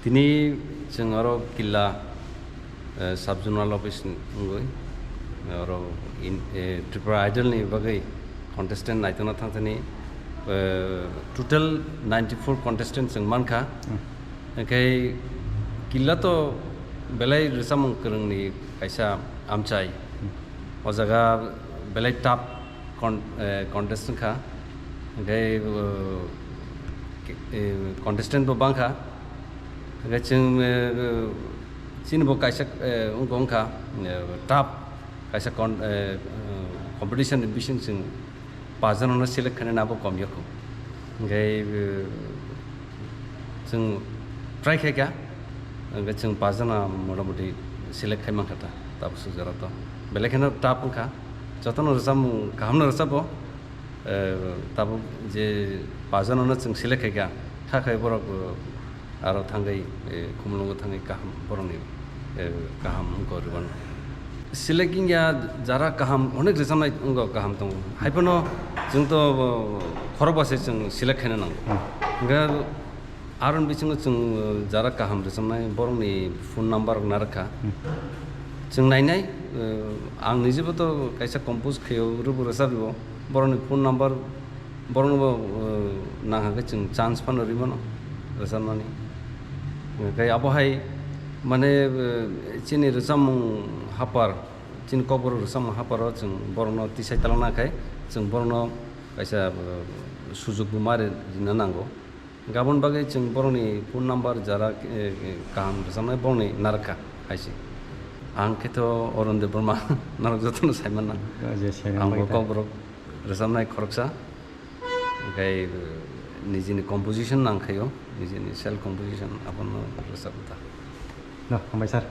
Tini जों आरो किल्ला साब zonal office ngoi aro TIPRA idol ni bagai contestant naitona thangthani total 94 contestants जों मानखा ओंखाय किल्ला तो बेलाय रिसामं करंनि कायसा आमचाय o jaga belai top contestant kha ओंखाय contestant bo bangkha ओंखाय जों चिनबो कायसा उंखा top kaisa competition बिसिं जों पाजनावनो सेलेक्ट खालामनो नाबो कम याखौ ओंखाय जों ट्राइ खायगा ओंखाय जों पाजना मटामटि सेलेक्ट खालामखाता ताबो सुजाराथ बेलेखानो टाप ओंखा जतन रसाम गाहामनो रसाबो ताबो जे पाजनावनो जों सेलेक्ट खायगा थाखाय बरक आरो थांगाय खुमलंगो थांगाय गाहाम बरनि गाहाम गरबान सेलेक्टिं या जरा गाहाम अनेक रोजामनाय गाहाम दं हायफोनो जोंथ' खरबासो जों सेलेक्ट खालामनो नांगौ ओंखाय आरुन बिथिङाव जों जरा गाहाम रोजामनाय बर'नि फन नाम्बार नारखा जों नायनाय आं निजेबोथ' कायसा कम्प'ज खायाव रुबु रोजाबिबो बर'नि फन नाम्बार बर'नो नाङाखै जों चान्स फानो रिबनो रोजाबनानै ओंखाय आबहाय माने चिनि रोजाम हापार चिन कबर रोजाम हापाराव जों बर'नो तिसाय तालांनाखाय जों बर'नो कायसा सुजुगबो मारे दिनो नांगौ गाबोन बागै जों बर'नि फन नाम्बार जरा गाहाम रोजामनाय बर'नि नारखा खायसे आंखेथ' अरुन देबबर्मा नारक जतन सायमान ना आंबो कबर रोजामनाय खरकसा ओंखाय निजिनि कम्प'जिसन नांखायो निजिनि सेल्फ कम्प'जिसन आपनो रोजाबता हामबाय सार